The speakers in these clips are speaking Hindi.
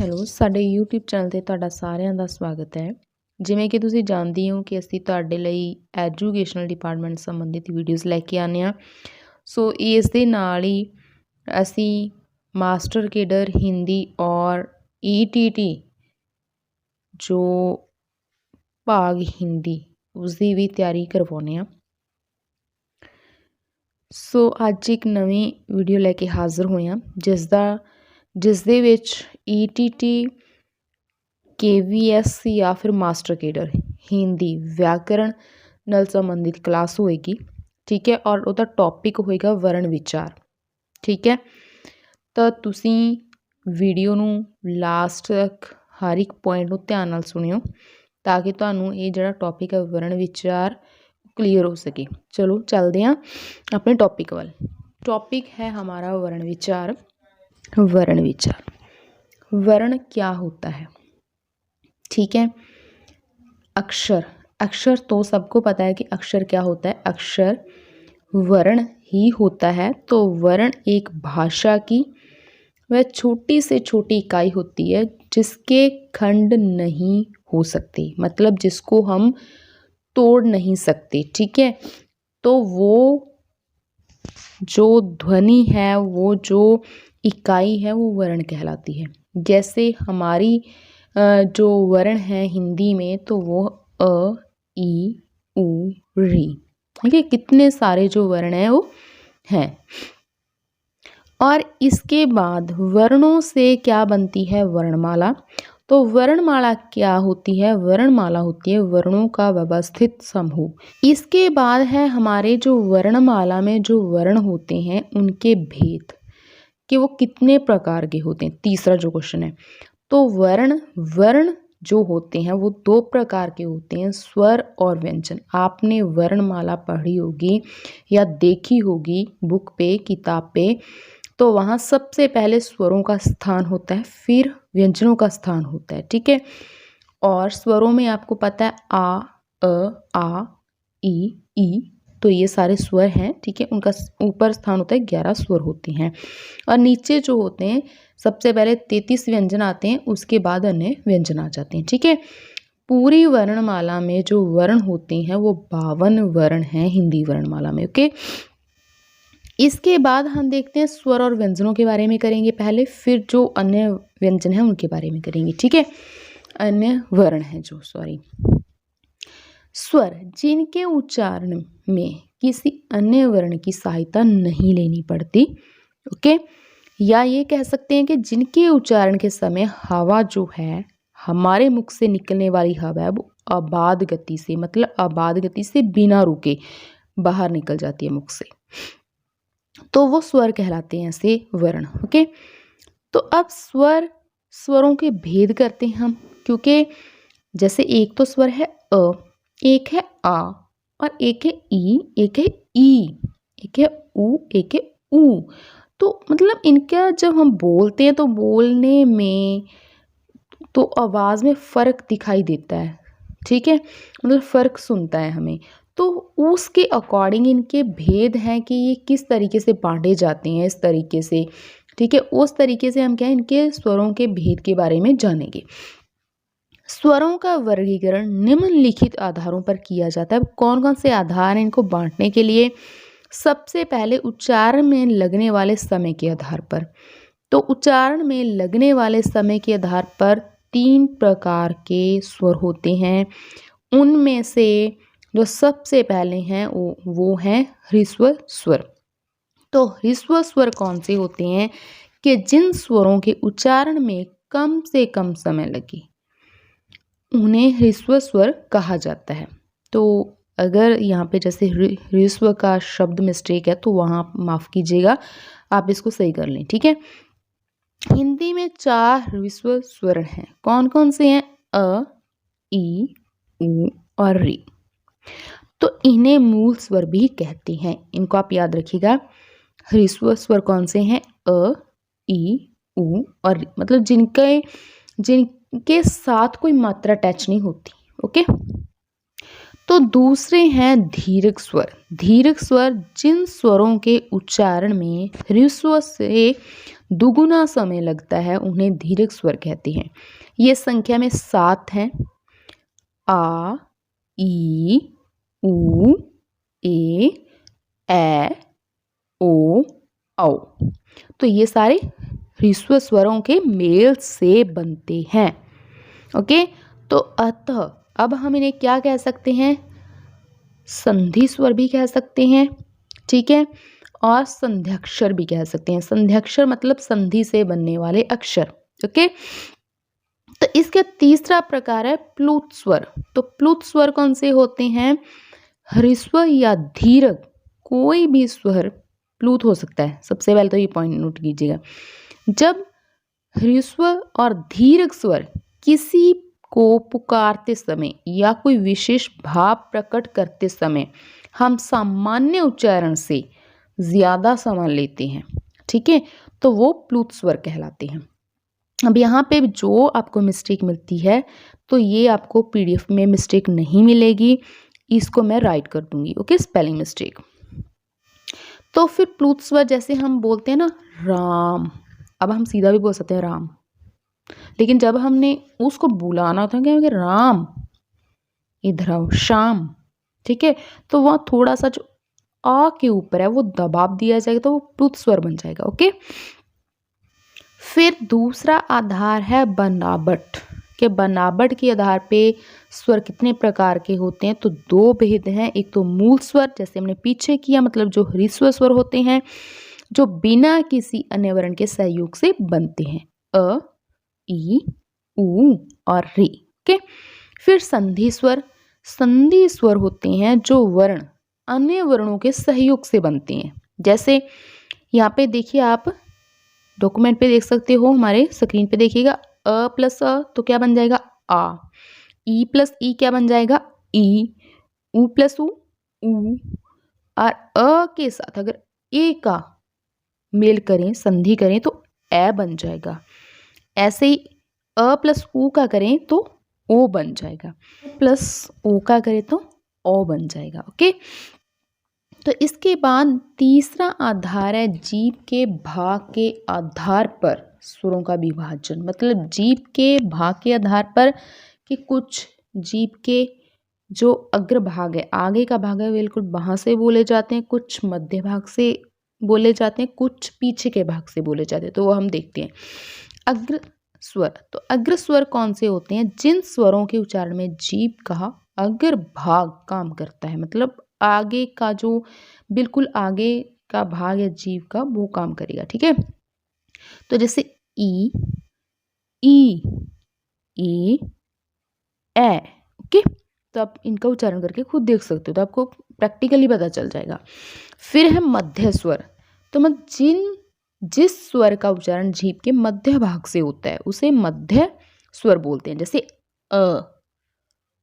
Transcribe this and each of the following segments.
ਹੈਲੋ, ਸਾਡੇ YouTube ਚੈਨਲ 'ਤੇ ਤੁਹਾਡਾ ਸਾਰਿਆਂ ਦਾ ਸਵਾਗਤ ਹੈ। ਜਿਵੇਂ ਕਿ ਤੁਸੀਂ ਜਾਣਦੇ ਹੋ ਕਿ ਅਸੀਂ ਤੁਹਾਡੇ ਲਈ ਐਜੂਕੇਸ਼ਨਲ ਡਿਪਾਰਟਮੈਂਟ ਸੰਬੰਧਿਤ ਵੀਡੀਓਜ਼ ਲੈ ਕੇ ਆਉਂਦੇ ਹਾਂ। ਸੋ ਇਸ ਦੇ ਨਾਲ ਹੀ ਅਸੀਂ ਮਾਸਟਰ ਕੇਡਰ ਹਿੰਦੀ ਔਰ ETT ਜੋ ਭਾਗ ਹਿੰਦੀ ਉਸਦੀ ਵੀ ਤਿਆਰੀ ਕਰਵਾਉਂਦੇ ਹਾਂ। ਸੋ ਅੱਜ ਇੱਕ ਨਵੀਂ ਵੀਡੀਓ ਲੈ ਕੇ ਹਾਜ਼ਰ ਹੋਏ ਹਾਂ ਜਿਸ ਦੇ ਵਿੱਚ ETT KVS ਜਾਂ ਫਿਰ ਮਾਸਟਰ ਕੇਡਰ ਹਿੰਦੀ ਵਿਆਕਰਣ ਨਾਲ ਸੰਬੰਧਿਤ ਕਲਾਸ ਹੋਏਗੀ। ਠੀਕ ਹੈ, ਔਰ ਉਹਦਾ ਟੌਪਿਕ ਹੋਏਗਾ ਵਰਣ ਵਿਚਾਰ। ਠੀਕ ਹੈ, ਤਾਂ ਤੁਸੀਂ ਵੀਡੀਓ ਨੂੰ ਲਾਸਟ ਤੱਕ ਹਰ ਇੱਕ ਪੁਆਇੰਟ ਨੂੰ ਧਿਆਨ ਨਾਲ ਸੁਣਿਓ ਤਾਂ ਕਿ ਤੁਹਾਨੂੰ ਇਹ ਜਿਹੜਾ ਟੌਪਿਕ ਹੈ ਵਰਣ ਵਿਚਾਰ क्लियर हो सके। चलो चलते हैं अपने टॉपिक वाल। टॉपिक है हमारा वर्ण विचार। वर्ण विचार वर्ण क्या होता है? ठीक है, अक्षर अक्षर तो सबको पता है कि अक्षर क्या होता है। अक्षर वर्ण ही होता है। तो वर्ण एक भाषा की वह छोटी से छोटी इकाई होती है जिसके खंड नहीं हो सकते, मतलब जिसको हम तोड़ नहीं सकते। ठीक है, तो वो जो ध्वनि है, वो जो इकाई है वो वर्ण कहलाती है। जैसे हमारी जो वर्ण है हिंदी में तो वो अ, ई, उ, री। ठीक है, कितने सारे जो वर्ण हैं वो हैं। और इसके बाद वर्णों से क्या बनती है? वर्णमाला। तो वर्णमाला क्या होती है? वर्णमाला होती है वर्णों का व्यवस्थित समूह। इसके बाद है हमारे जो वर्णमाला में जो वर्ण होते हैं उनके भेद कि वो कितने प्रकार के होते हैं। तीसरा जो क्वेश्चन है, तो वर्ण जो होते हैं वो दो प्रकार के होते हैं, स्वर और व्यंजन। आपने वर्णमाला पढ़ी होगी या देखी होगी बुक पे, किताब पे, तो वहाँ सबसे पहले स्वरों का स्थान होता है, फिर व्यंजनों का स्थान होता है। ठीक है, और स्वरों में आपको पता है आ, आ, ई, तो ये सारे स्वर हैं। ठीक है, उनका ऊपर स्थान होता है, 11 स्वर होते हैं। और नीचे जो होते हैं सबसे पहले 33 व्यंजन आते हैं, उसके बाद अन्य व्यंजन आ जाते हैं। ठीक है, पूरी वर्णमाला में जो वर्ण होते हैं वो 52 वर्ण हैं हिंदी वर्णमाला में। ओके, इसके बाद हम देखते हैं स्वर और व्यंजनों के बारे में करेंगे पहले, फिर जो अन्य व्यंजन हैं उनके बारे में करेंगे। ठीक है, अन्य वर्ण हैं जो, सॉरी, स्वर जिनके उच्चारण में किसी अन्य वर्ण की सहायता नहीं लेनी पड़ती। ओके, या ये कह सकते हैं कि जिनके उच्चारण के समय हवा जो है, हमारे मुख से निकलने वाली हवा है वो अबाध गति से, मतलब अबाध गति से बिना रुके बाहर निकल जाती है मुख से, तो वो स्वर कहलाते हैं ऐसे वर्ण। ओके, तो अब स्वरों के भेद करते हैं हम, क्योंकि जैसे एक तो स्वर है अ, एक है आ, और एक है ई, एक है ई, एक है उ, एक है ऊ। तो मतलब इनका जब हम बोलते हैं तो बोलने में तो आवाज़ में फ़र्क दिखाई देता है। ठीक है, मतलब फ़र्क सुनता है हमें, तो उसके अकॉर्डिंग इनके भेद हैं कि ये किस तरीके से बांटे जाते हैं, इस तरीके से। ठीक है, उस तरीके से हम क्या है इनके स्वरों के भेद के बारे में जानेंगे। स्वरों का वर्गीकरण निम्नलिखित आधारों पर किया जाता है। कौन कौन से आधार हैं इनको बांटने के लिए? सबसे पहले उच्चारण में लगने वाले समय के आधार पर। तो उच्चारण में लगने वाले समय के आधार पर 3 प्रकार के स्वर होते हैं। उनमें से जो सबसे पहले हैं वो हैं ह्रस्व स्वर। तो ह्रस्व स्वर कौन से होते हैं कि जिन स्वरों के उच्चारण में कम से कम समय लगे उन्हें ह्रस्व स्वर कहा जाता है। तो अगर यहाँ पे जैसे ह्रस्व का शब्द मिस्टेक है तो वहाँ माफ़ कीजिएगा, आप इसको सही कर लें। ठीक है, हिंदी में 4 ह्रस्व स्वर हैं। कौन कौन से हैं? अ, ई, उ और री। तो इन्हें मूल स्वर भी कहते हैं। इनको आप याद रखिएगा। ह्रस्व स्वर कौन से हैं? अ, ई, उ और री, मतलब जिनके साथ कोई मात्रा अटैच नहीं होती। ओके, तो दूसरे हैं दीर्घ स्वर। दीर्घ स्वर जिन स्वरों के उच्चारण में ह्रस्व से दुगुना समय लगता है उन्हें दीर्घ स्वर कहते हैं। ये संख्या में 7 हैं। आ, ई, उ, ए, ओ, औ। तो ये सारे ह्रस्व स्वरों के मेल से बनते हैं। ओके, तो अतः अब हम इन्हें क्या कह सकते हैं? संधि स्वर भी कह सकते हैं, ठीक है, और संध्याक्षर भी कह सकते हैं। संध्याक्षर मतलब संधि से बनने वाले अक्षर। ओके, तो इसका तीसरा प्रकार है प्लुत स्वर। तो प्लुत स्वर कौन से होते हैं? ह्रस्व या दीर्घ कोई भी स्वर प्लुत हो सकता है। सबसे पहले तो ये पॉइंट नोट कीजिएगा। जब ह्रस्व और दीर्घ स्वर किसी को पुकारते समय या कोई विशेष भाव प्रकट करते समय हम सामान्य उच्चारण से ज्यादा समय लेते हैं, ठीक है, तो वो प्लुत स्वर कहलाते हैं। अब यहाँ पे जो आपको मिस्टेक मिलती है, तो ये आपको पीडीएफ में मिस्टेक नहीं मिलेगी, इसको मैं राइट कर दूंगी। Okay, spelling mistake. तो फिर प्लुत स्वर जैसे हम बोलते हैं ना राम, अब हम सीधा भी बोल सकते हैं राम, लेकिन जब हमने उसको बुलाना होता है क्या राम, इधर आओ, शाम, ठीक है, तो वह थोड़ा सा जो आ के ऊपर है वो दबाव दिया जाएगा, तो वो प्लुत स्वर बन जाएगा। ओके, फिर दूसरा आधार है बनावट, के बनावट के आधार पे स्वर कितने प्रकार के होते हैं? तो दो भेद हैं। एक तो मूल स्वर, जैसे हमने पीछे किया, मतलब जो ह्रस्व स्वर होते हैं जो बिना किसी अन्य वर्ण के सहयोग से बनते हैं, अ, ई, उ और री। ओके, फिर संधि स्वर। संधि स्वर होते हैं जो वर्ण अन्य वर्णों के सहयोग से बनते हैं। जैसे यहाँ पे देखिए, आप डॉक्यूमेंट पे देख सकते हो, हमारे स्क्रीन पे देखिएगा, अ प्लस अ तो क्या बन जाएगा? आ। ई प्लस ई क्या बन जाएगा? ई। उ प्लस उ, उ। और अ के साथ अगर ए का मेल करें, संधि करें, तो ए बन जाएगा। ऐसे ही अ प्लस उ का करें तो ओ बन जाएगा, प्लस ओ का करें तो ओ बन जाएगा। ओके, तो इसके बाद तीसरा आधार है जीभ के भाग के आधार पर स्वरों का विभाजन। मतलब जीभ के भाग के आधार पर कि कुछ जीभ के जो अग्र भाग है, आगे का भाग है, बिल्कुल वहाँ से बोले जाते हैं, कुछ मध्य भाग से बोले जाते हैं, कुछ पीछे के भाग से बोले जाते हैं। तो वो हम देखते हैं। अग्र स्वर, तो अग्र स्वर कौन से होते हैं? जिन स्वरों के उच्चारण में जीभ का अग्र भाग काम करता है, मतलब आगे का जो बिल्कुल आगे का भाग है जीभ का, वो काम करेगा। ठीक है, तो जैसे ई, ई, ए, ओके, तो आप इनका उच्चारण करके खुद देख सकते हो, तो आपको प्रैक्टिकली पता चल जाएगा। फिर है मध्य स्वर। तो जिस स्वर का उच्चारण जीभ के मध्य भाग से होता है उसे मध्य स्वर बोलते हैं। जैसे अ,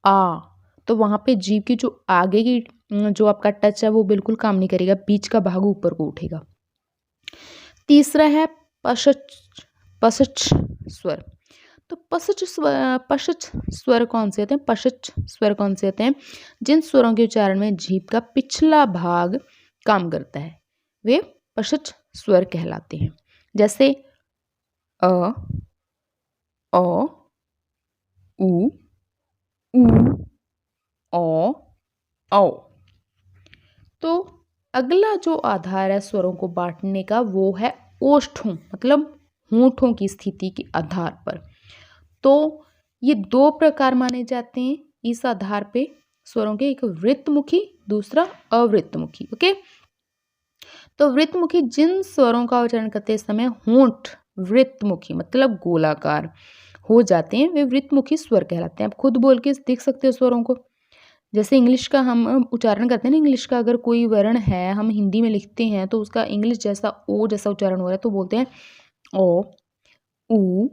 आ, तो वहां पे जीभ की जो आगे की जो आपका टच है वो बिल्कुल काम नहीं करेगा, बीच का भाग ऊपर को उठेगा। तीसरा है पशच स्वर। तो पशच स्वर कौन से होते हैं? पशच स्वर कौन से होते हैं? जिन स्वरों के उच्चारण में जीभ का पिछला भाग काम करता है वे पशच स्वर कहलाते हैं। जैसे अ, औ, उ, औ, औ। तो अगला जो आधार है स्वरों को बांटने का वो है ओष्ठों, मतलब होठों की स्थिति के आधार पर। तो ये दो प्रकार माने जाते हैं इस आधार पे स्वरों के, एक वृत्तमुखी, दूसरा अवृत्तमुखी। ओके, तो वृत्तमुखी जिन स्वरों का उच्चारण करते समय होंठ वृत्तमुखी मतलब गोलाकार हो जाते हैं वे वृत्तमुखी स्वर कहलाते हैं। आप खुद बोल के देख सकते हो स्वरों को। जैसे इंग्लिश का हम उच्चारण करते हैं ना, इंग्लिश का अगर कोई वर्ण है हम हिंदी में लिखते हैं तो उसका इंग्लिश जैसा ओ जैसा उच्चारण हो रहा है तो बोलते हैं ओ, उ,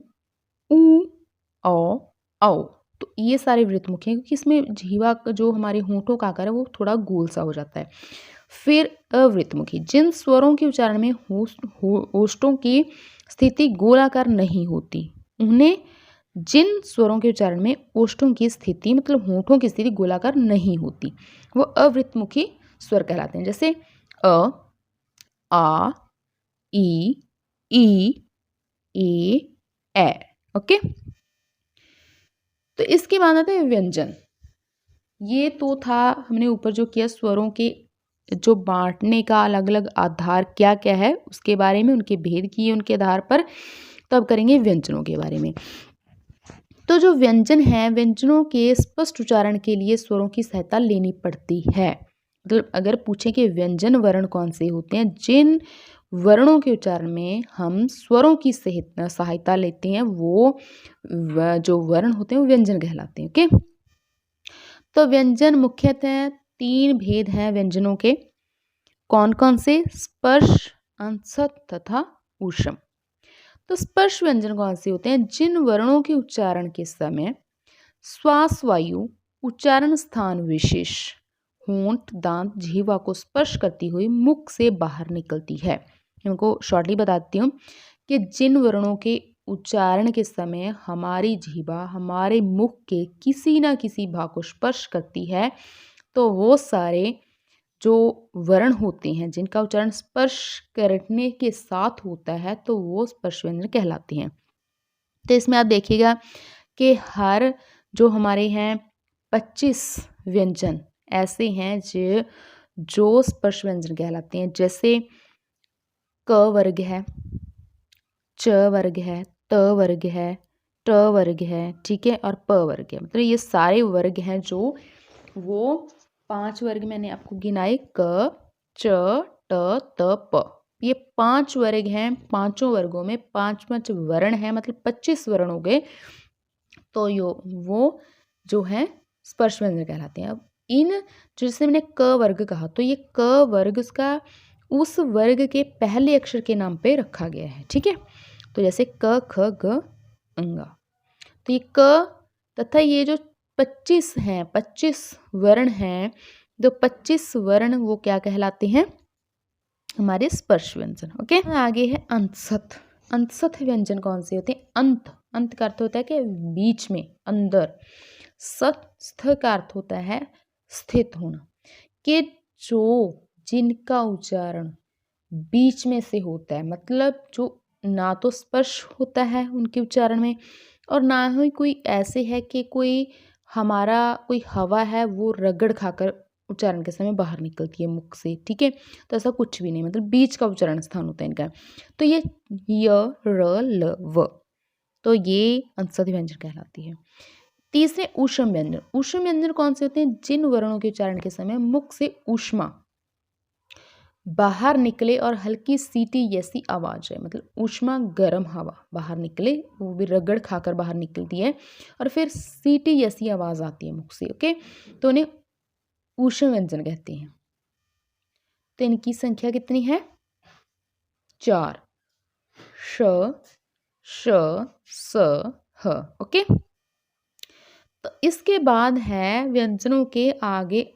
औ, औ। तो ये सारे वृत्तमुखी हैं क्योंकि इसमें जीवा का जो हमारे होंठों का आकार है वो थोड़ा गोल सा हो जाता है। फिर अवृत्तमुखी जिन स्वरों के उच्चारण में होठों की स्थिति गोलाकार नहीं होती, उन्हें जिन स्वरों के उच्चारण में ओष्ठों की स्थिति मतलब होठों की स्थिति गोलाकार नहीं होती वो अवृत्तमुखी स्वर कहलाते हैं। जैसे अ, आ, ई, ए। ओके, तो इसके बाद आता है व्यंजन। ये तो था हमने ऊपर जो किया स्वरों के जो बांटने का अलग अलग आधार क्या क्या है उसके बारे में, उनके भेद किए उनके आधार पर। तब करेंगे व्यंजनों के बारे में। तो जो व्यंजन है, व्यंजनों के स्पष्ट उच्चारण के लिए स्वरों की सहायता लेनी पड़ती है। मतलब अगर पूछे कि व्यंजन वर्ण कौन से होते हैं, जिन वर्णों के उच्चारण में हम स्वरों की सहायता लेते हैं, वो जो वर्ण होते हैं वो व्यंजन कहलाते हैं। ओके, तो व्यंजन मुख्यतः 3 भेद हैं व्यंजनों के। कौन कौन से? स्पर्श, अंशत तथा ऊष्म। तो स्पर्श व्यंजन कौन से होते हैं? जिन वर्णों के उच्चारण के समय श्वास वायु उच्चारण स्थान विशेष होंठ, दांत, जीवा को स्पर्श करती हुई मुख से बाहर निकलती है। इनको शॉर्टली बताती हूँ कि जिन वर्णों के उच्चारण के समय हमारी जीवा हमारे मुख के किसी न किसी भाग को स्पर्श करती है, तो वो सारे जो वर्ण होते हैं जिनका उच्चारण स्पर्श करने के साथ होता है, तो वो स्पर्श व्यंजन कहलाते हैं। तो इसमें आप देखिएगा कि हर जो हमारे हैं 25 व्यंजन ऐसे हैं जो स्पर्श व्यंजन कहलाते हैं। जैसे क वर्ग है, च वर्ग है, त वर्ग है, ट वर्ग है, ठीक है, और प वर्ग है। मतलब ये सारे वर्ग हैं जो वो 5 वर्ग मैंने आपको गिनाए, क, च, ट, त, प। ये 5 वर्ग हैं। पांचों वर्गों में 5 वर्ण हैं, मतलब 25 वर्ण हो गए। तो वो जो है स्पर्श व्यंजन कहलाते हैं। अब इन जैसे मैंने क वर्ग कहा, तो ये क वर्ग उसका उस वर्ग के पहले अक्षर के नाम पे रखा गया है, ठीक है। तो जैसे क, ख, ग, अंगा। तो ये क तथा ये जो 25 हैं, 25 वर्ण हैं, तो 25 वर्ण वो क्या कहलाते हैं? हमारे स्पर्श व्यंजन। ओके, आगे है अंतसथ। अंतसथ व्यंजन कौन से होते हैं? अंत का अर्थ होता है कि बीच में, अंदर। स्थ का अर्थ होता है स्थित होना, कि जो जिनका उच्चारण बीच में से होता है, मतलब जो ना तो स्पर्श होता है उनके उच्चारण में, और ना ही कोई ऐसे है कि कोई हमारा कोई हवा है वो रगड़ खाकर उच्चारण के समय बाहर निकलती है मुख से, ठीक है। तो ऐसा कुछ भी नहीं, मतलब बीच का उच्चारण स्थान होता है इनका। तो ये य, र, ल, व, तो ये अंतसथ व्यंजन कहलाती है। तीसरे ऊष्म व्यंजन। ऊष्म व्यंजन कौन से होते हैं? जिन वर्णों के उच्चारण के समय मुख से ऊष्मा बाहर निकले और हल्की सीटी जैसी आवाज है, मतलब ऊष्मा गर्म हवा बाहर निकले, वो भी रगड़ खाकर बाहर निकलती है और फिर सीटी जैसी आवाज आती है मुख से। ओके, तो उन्हें ऊष्म व्यंजन कहते हैं। तो इनकी संख्या कितनी है? 4, श, श, स, ह। ओके, तो इसके बाद है व्यंजनों के आगे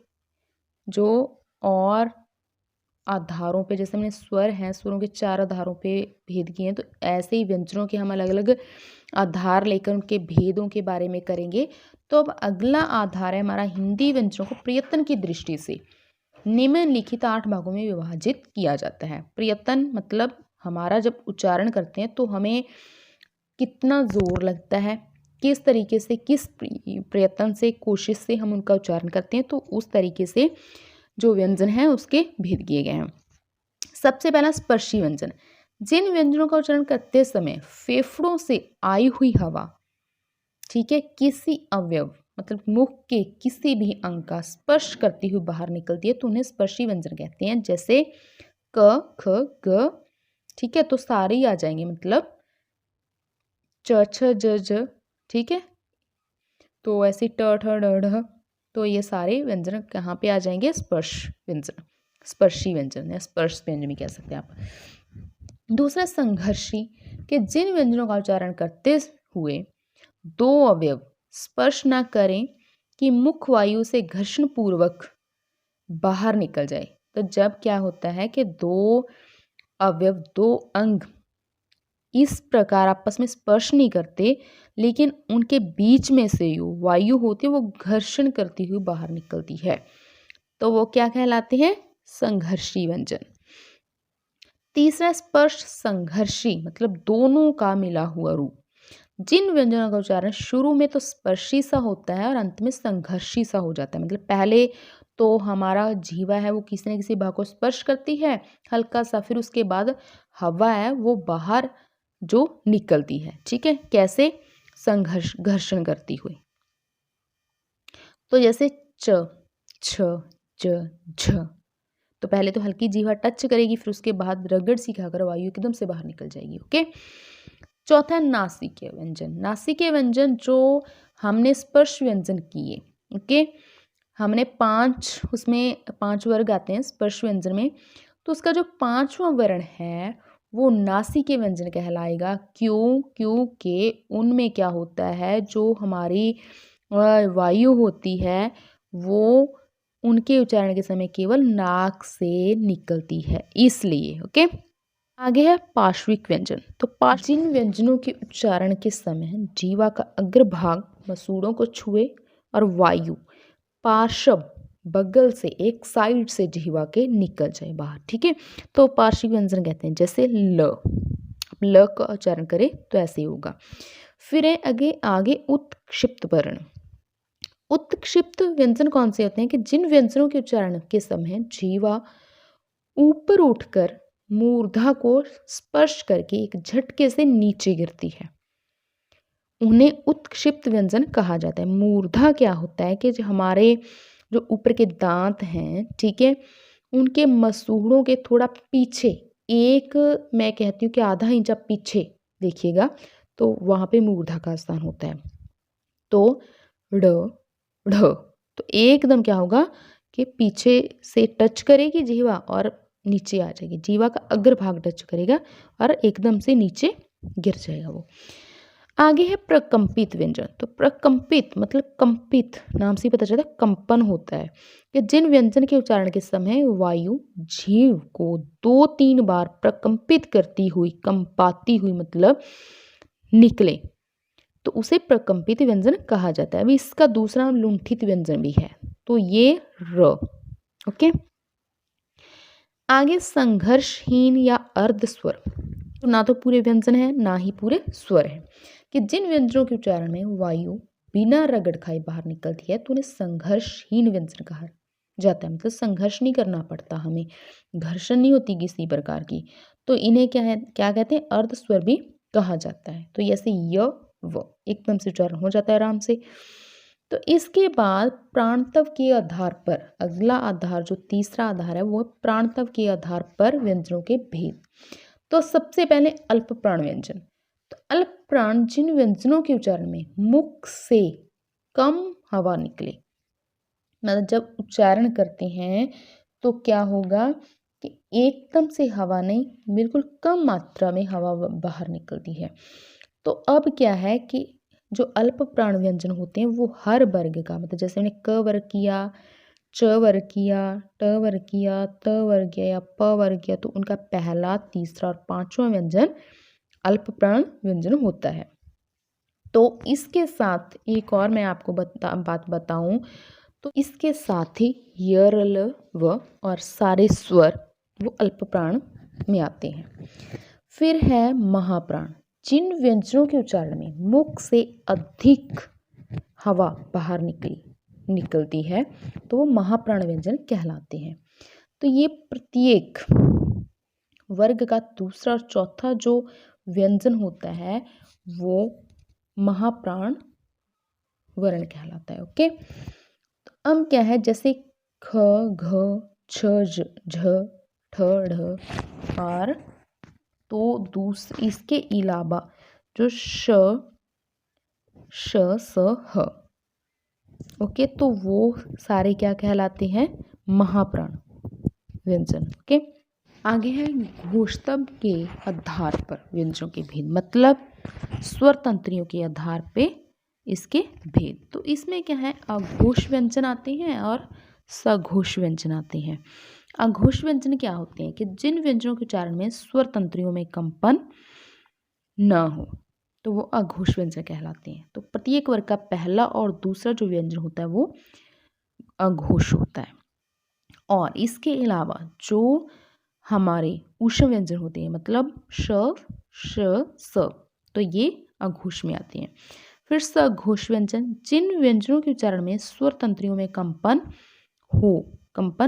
जो और आधारों पे, जैसे हमने स्वर हैं, स्वरों के 4 आधारों पे भेद किए हैं, तो ऐसे ही व्यंजनों के हम अलग अलग आधार लेकर उनके भेदों के बारे में करेंगे। तो अब अगला आधार है हमारा हिंदी व्यंजनों को प्रयत्न की दृष्टि से निम्नलिखित 8 भागों में विभाजित किया जाता है। प्रयत्न मतलब हमारा जब उच्चारण करते हैं तो हमें कितना जोर लगता है, किस तरीके से, किस प्रयत्न से, कोशिश से हम उनका उच्चारण करते हैं, तो उस तरीके से जो व्यंजन है उसके भेद किए गए हैं। सबसे पहला स्पर्शी व्यंजन। जिन व्यंजनों का उच्चारण करते समय फेफड़ों से आई हुई हवा, ठीक है, किसी अवयव मतलब मुख के किसी भी अंग का स्पर्श करती हुई बाहर निकलती है, तो उन्हें स्पर्शी व्यंजन कहते हैं। जैसे क, ख, ग, ठीक है, तो सारे ही आ जाएंगे, मतलब च, छ, ज, ज, ठीक है। तो ऐसे ट, ठ, ड, ढ, तो ये सारे व्यंजन कहाँ पे आ जाएंगे? स्पर्श व्यंजन, स्पर्शी व्यंजन या स्पर्श व्यंजन भी कह सकते हैं आप। दूसरा संघर्षी, कि जिन व्यंजनों का उच्चारण करते हुए 2 अवयव स्पर्श न करें कि मुख वायु से घर्षण पूर्वक बाहर निकल जाए। तो जब क्या होता है कि 2 अवयव, 2 अंग इस प्रकार आपस में स्पर्श नहीं करते, लेकिन उनके बीच में से जो वायु होती है वो घर्षण करती हुई बाहर निकलती है, तो वो क्या कहलाते हैं? संघर्षी व्यंजन। तीसरा स्पर्श संघर्षी, मतलब दोनों का मिला हुआ रूप। जिन व्यंजनों का उच्चारण शुरू में तो स्पर्शी सा होता है और अंत में संघर्षी सा हो जाता है, मतलब पहले तो हमारा जीवा है वो किसी न किसी भाग को स्पर्श करती है हल्का सा, फिर उसके बाद हवा है वो बाहर जो निकलती है, ठीक है, कैसे, घर्षण करती हुई। तो जैसे च, छ, ज, झ, तो पहले तो हल्की जीवा टच करेगी, फिर उसके बाद रगड़ सी खाकर वायु एकदम से बाहर निकल जाएगी। ओके। चौथा है नासिकीय व्यंजन। नासिकीय व्यंजन जो हमने स्पर्श व्यंजन किए, ओके, हमने उसमें 5 वर्ग आते हैं स्पर्श व्यंजन में, तो उसका जो 5वां वर्ण है वो नासिकीय व्यंजन कहलाएगा। क्यों? क्योंकि उनमें क्या होता है, जो हमारी वायु होती है वो उनके उच्चारण के समय केवल नाक से निकलती है, इसलिए। ओके। आगे है पार्श्विक व्यंजन। तो जिन व्यंजनों के उच्चारण के समय जीवा का अग्रभाग मसूड़ों को छुए और वायु पार्श्व बगल से एक साइड से जीवा के निकल जाए बाहर, ठीक है, तो पार्श्विक व्यंजन कहते हैं। जैसे ल, ल का उच्चारण करें तो ऐसे ही होगा। फिर है आगे उत्क्षिप्त वर्ण। उत्क्षिप्त व्यंजन कौन से होते हैं कि जिन व्यंजनों के उच्चारण के समय जीवा ऊपर उठकर मूर्धा को स्पर्श करके एक झटके से नीचे गिरती है, उन्हें उत्क्षिप्त व्यंजन कहा जाता है। मूर्धा क्या होता है कि जो हमारे जो ऊपर के दांत हैं, ठीक है, उनके मसूड़ों के थोड़ा पीछे, एक मैं कहती हूँ कि आधा इंच आप पीछे देखिएगा तो वहाँ पे मूर्धा का स्थान होता है। तो ड, ढ, तो एकदम क्या होगा कि पीछे से टच करेगी जीवा और नीचे आ जाएगी, जीवा का अग्रभाग टच करेगा और एकदम से नीचे गिर जाएगा वो। आगे है प्रकंपित व्यंजन। तो प्रकंपित मतलब कंपित, नाम से पता चलता है कंपन होता है कि जिन व्यंजन के उच्चारण के समय वायु जीव को 2-3 बार प्रकंपित करती हुई, कंपाती हुई मतलब निकले, तो उसे प्रकंपित व्यंजन कहा जाता है। अभी इसका दूसरा नाम लुंठित व्यंजन भी है, तो ये र। ओके। आगे संघर्षहीन या अर्ध स्वर, तो ना तो पूरे व्यंजन है ना ही पूरे स्वर है, कि जिन व्यंजनों के उच्चारण में वायु बिना रगड़ खाए बाहर निकलती है तो उन्हें संघर्षहीन व्यंजन कहा जाता है। मतलब संघर्ष नहीं करना पड़ता, हमें घर्षण नहीं होती किसी प्रकार की, तो इन्हें क्या कहते हैं, अर्ध स्वर भी कहा जाता है। तो जैसे य व एकदम से उच्चारण हो जाता है आराम से। तो इसके बाद प्राणतव के आधार पर अगला आधार, जो तीसरा आधार है वो प्राणतव के आधार पर व्यंजनों के भेद। तो सबसे पहले अल्प प्राण व्यंजन। तो अल्प प्राण जिन व्यंजनों के उच्चारण में मुख से कम हवा निकले, मतलब जब उच्चारण करते हैं तो क्या होगा कि एकदम से हवा नहीं, बिल्कुल कम मात्रा में हवा बाहर निकलती है। तो अब क्या है कि जो अल्प प्राण व्यंजन होते हैं वो हर वर्ग का, मतलब जैसे मैंने क वर्ग किया, च वर्ग किया, ट वर्ग किया, त वर्ग किया या प वर्ग किया, तो उनका पहला, तीसरा और 5वां व्यंजन अल्प प्राण व्यंजन होता है। तो इसके साथ एक और मैं आपको बात बताऊं, तो इसके साथ ही य, र, ल, व और सारे स्वर वो अल्प प्राण में आते हैं। फिर है महाप्राण। जिन व्यंजनों के उच्चारण में मुख से अधिक हवा बाहर निकलती है तो वो महाप्राण व्यंजन कहलाते हैं। तो ये प्रत्येक वर्ग का दूसरा और चौथा जो व्यंजन होता है वो महाप्राण वर्ण कहलाता है। ओके। तो अब क्या है, जैसे ख, घ, छ, झ, ठ, ढ और तो इसके अलावा जो श, स, ह, ओके, तो वो सारे क्या कहलाते हैं, महाप्राण व्यंजन। ओके। आगे है घोषतब के आधार पर व्यंजनों के भेद, मतलब स्वर तंत्रियों के आधार पे इसके भेद। तो इसमें क्या है, अघोष व्यंजन आते हैं और सघोष व्यंजन आते हैं। अघोष व्यंजन क्या होते हैं कि जिन व्यंजनों के उच्चारण में स्वर तंत्रियों में कंपन न हो तो वो अघोष व्यंजन कहलाते हैं। तो प्रत्येक वर्ग का पहला और दूसरा जो व्यंजन होता है वो अघोष होता है। और इसके अलावा जो हमारे ऊष्म व्यंजन होते हैं, मतलब श, श, स, तो ये अघोष में आते हैं। फिर सघोष व्यंजन, जिन व्यंजनों के उच्चारण में स्वर तंत्रियों में कंपन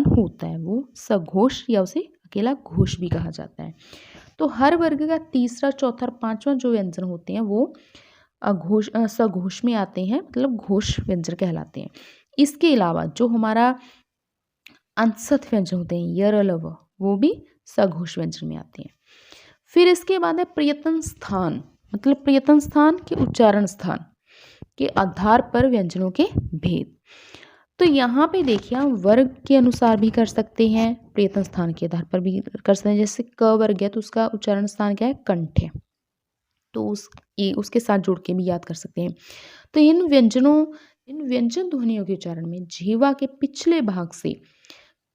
होता है वो सघोष या उसे अकेला घोष भी कहा जाता है। तो हर वर्ग का तीसरा, चौथा और पांचवा जो व्यंजन होते हैं वो सघोष में आते हैं, मतलब घोष व्यंजन कहलाते हैं। इसके अलावा जो हमारा अंशस्थ व्यंजन होते हैं य, र, ल, व, वो भी सघोष व्यंजन में आते हैं। फिर इसके बाद है प्रयत्न स्थान, मतलब प्रयत्न स्थान के उच्चारण स्थान के आधार पर व्यंजनों के भेद। तो यहाँ पे देखिए हम वर्ग के अनुसार भी कर सकते हैं, प्रयत्न स्थान के आधार पर भी कर सकते हैं। जैसे क वर्ग है तो उसका उच्चारण स्थान क्या है, कंठ है, तो उसके साथ जोड़ के भी याद कर सकते हैं। तो इन व्यंजन ध्वनियों के उच्चारण में जीवा के पिछले भाग से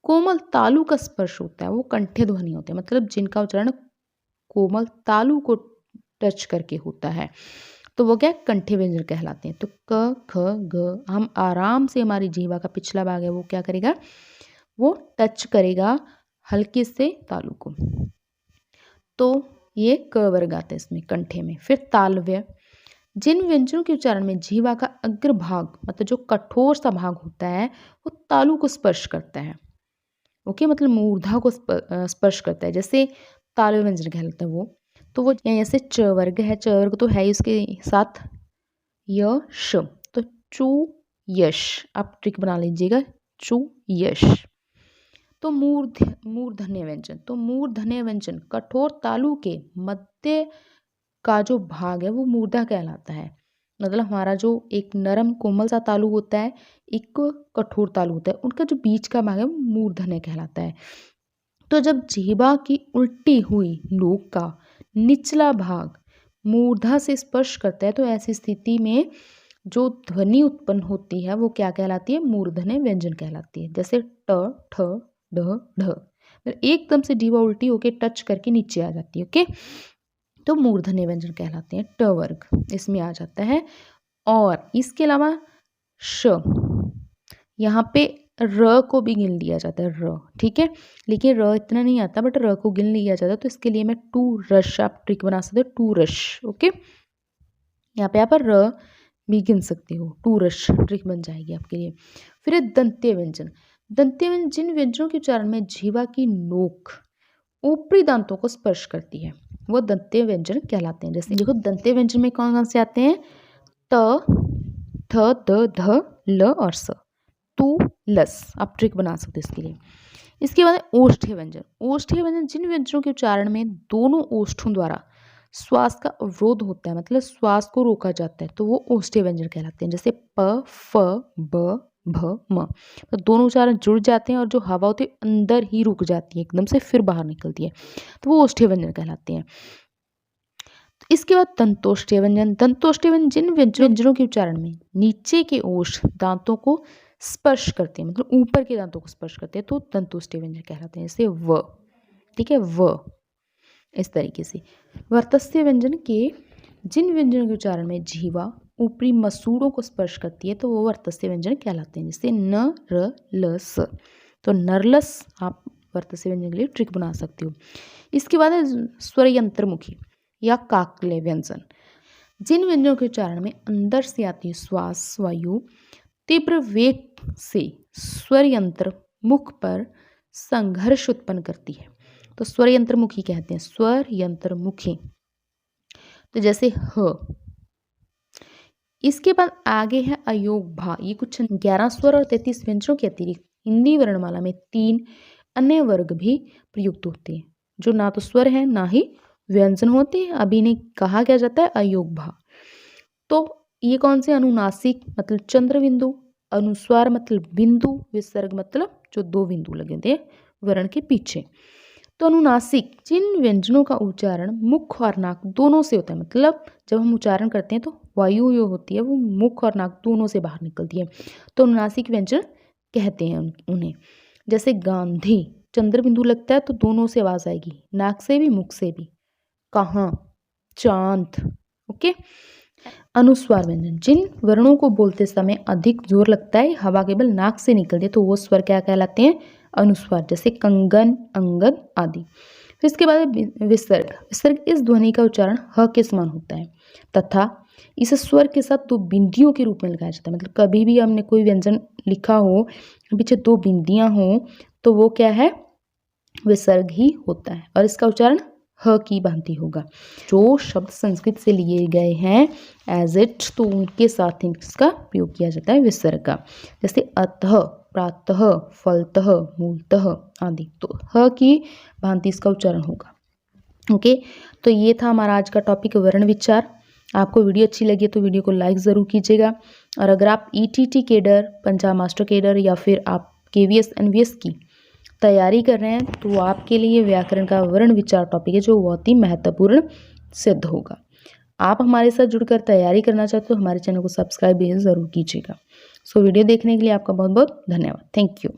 कोमल तालु का स्पर्श होता है, वो कंठे ध्वनि होते हैं, मतलब जिनका उच्चारण कोमल तालु को टच करके होता है, तो वो क्या कंठे व्यंजन कहलाते हैं। तो क, ख, ग, हम आराम से, हमारी जीवा का पिछला भाग है वो क्या करेगा, वो टच करेगा हल्के से तालु को, तो ये क वर्ग आता है इसमें, कंठे में। फिर तालव्य, जिन व्यंजनों के उच्चारण में जीवा का अग्रभाग, मतलब जो कठोर सा भाग होता है, वो तालु को स्पर्श करता है, ओके, मतलब मूर्धा को स्पर्श करता है, जैसे तालव्य व्यंजन कहलाता है वो। तो वो जैसे च वर्ग है, च वर्ग तो है ही, उसके साथ य, श, तो चू यश, आप ट्रिक बना लीजिएगा, चू यश। तो मूर्धन्य व्यंजन, तो मूर्धन्य व्यंजन कठोर तालु के मध्य का जो भाग है वो मूर्धा कहलाता है, मतलब हमारा जो एक नरम कोमल सा तालु होता है, एक कठोर तालु होता है, उनका जो बीच का भाग है वो मूर्धन्य कहलाता है। तो जब जीवा की उल्टी हुई नोक का निचला भाग मूर्धा से स्पर्श करता है, तो ऐसी स्थिति में जो ध्वनि उत्पन्न होती है वो क्या कहलाती है, मूर्धन्य व्यंजन कहलाती है। जैसे ट, ठ, ढ, ढ, एकदम से जीवा उल्टी होके टच करके नीचे आ जाती है, ओके, तो मूर्धन्य व्यंजन कहलाते हैं। ट वर्ग इसमें आ जाता है। और इसके अलावा श, यहाँ पे र को भी गिन लिया जाता है, र, ठीक है, लेकिन र इतना नहीं आता, बट र को गिन लिया जाता है, तो इसके लिए मैं टू रश, आप ट्रिक बना सकते हो, टू रश, ओके, यहाँ पे र भी गिन सकते हो, टू रश ट्रिक बन जाएगी आपके लिए। फिर दंत्य व्यंजन, दंत्य व्यंजन जिन व्यंजनों के उच्चारण में जीवा की नोक ऊपरी दांतों को स्पर्श करती है वो दंत्य व्यंजन कहलाते हैं। जैसे देखो दंत्य व्यंजन में कौन कौन से आते हैं, त, थ, द, ध, ल और स, तू, लस, आप ट्रिक बना सकते हो इसके लिए। इसके बाद ओष्ठ्य व्यंजन, ओष्ठ्य व्यंजन जिन व्यंजनों के उच्चारण में दोनों ओष्ठों द्वारा श्वास का अवरोध होता है, मतलब श्वास को रोका जाता है, तो वो ओष्ठ्य व्यंजन कहलाते हैं। जैसे प, फ, ब, भ, म, तो दोनों उच्चारण जुड़ जाते हैं और जो हवा होती है अंदर ही रुक जाती है, एकदम से फिर बाहर निकलती है, तो वो ओष्ठ्य व्यंजन कहलाते हैं। तो इसके बाद दंतोष्ठ्य व्यंजन, दंतोष्ठ्य व्यंजन जिन व्यंजनों के उच्चारण में नीचे के ओष्ठ दांतों को स्पर्श करते हैं, मतलब ऊपर के दांतों को स्पर्श करते हैं, तो दंतोष्ठ्य व्यंजन कहलाते हैं। जैसे व, ठीक है, व, इस तरीके से। वर्तस्य व्यंजन के जिन व्यंजनों के उच्चारण में जीवा ऊपरी मसूड़ों को स्पर्श करती है, तो वो वर्तस्य व्यंजन कहलाते हैं। जैसे न, र, ल, स, तो नरलस, आप वर्तस्य व्यंजन के लिए ट्रिक बना सकते हो। इसके बाद है स्वर यंत्रमुखी या काकले व्यंजन, जिन व्यंजनों के उच्चारण में अंदर से आती श्वास वायु तीव्र वेग से स्वर यंत्र मुख पर संघर्ष उत्पन्न करती है, तो स्वर यंत्रमुखी कहते हैं, स्वर यंत्रमुखी। तो जैसे ह। इसके बाद आगे है अयोग भा, ये कुछ 11 स्वर और 33 व्यंजनों के अतिरिक्त हिंदी वर्णमाला में 3 अन्य वर्ग भी प्रयुक्त होते हैं, जो ना तो स्वर है ना ही व्यंजन होते हैं, अभी नहीं कहा क्या जाता है अयोग भा। तो ये कौन से, अनुनासिक मतलब चंद्र बिंदु, अनुस्वार मतलब बिंदु, विसर्ग मतलब जो 2 बिंदु लगे होते हैं वर्ण के पीछे। तो अनुनासिक जिन व्यंजनों का उच्चारण मुख और नाक दोनों से होता है, मतलब जब हम उच्चारण करते हैं तो वायु जो होती है वो मुख और नाक दोनों से बाहर निकलती है, तो अनुनासिक व्यंजन कहते हैं उन्हें। जैसे गांधी, चंद्र बिंदु लगता है तो दोनों से आवाज आएगी, नाक से भी मुख से भी। कहाँ, चांद, ओके। अनुस्वार व्यंजन जिन वर्णों को बोलते समय अधिक जोर लगता है, हवा केवल नाक से निकलती है, तो वो स्वर क्या कहलाते हैं, अनुस्वार जैसे कंगन, अंगद आदि। फिर इसके बाद विसर्ग। विसर्ग इस ध्वनि का उच्चारण ह के समान होता है तथा इसे स्वर के साथ दो बिंदियों के रूप में लगाया जाता है। मतलब कभी भी हमने कोई व्यंजन लिखा हो, पीछे दो बिंदियां हो, तो वो क्या है, विसर्ग ही होता है और इसका उच्चारण ह की भांति होगा। जो शब्द संस्कृत से लिए गए हैं एज इट, तो उनके साथ इसका प्रयोग किया जाता है विसर्ग का। जैसे अतः, प्रातः, फलतः, मूलतः आदि, तो ह की भांति इसका उच्चारण होगा। ओके, तो ये था हमारा आज का टॉपिक वर्ण विचार। आपको वीडियो अच्छी लगी तो वीडियो को लाइक ज़रूर कीजिएगा। और अगर आप ETT cadre, Punjab master cadre या फिर आप केवीएस एनवीएस की तैयारी कर रहे हैं तो आपके लिए व्याकरण का वर्ण विचार टॉपिक है जो बहुत ही महत्वपूर्ण सिद्ध होगा। आप हमारे साथ जुड़कर तैयारी करना चाहते हो तो हमारे चैनल को सब्सक्राइब भी ज़रूर कीजिएगा। सो वीडियो देखने के लिए आपका बहुत बहुत धन्यवाद। Thank you.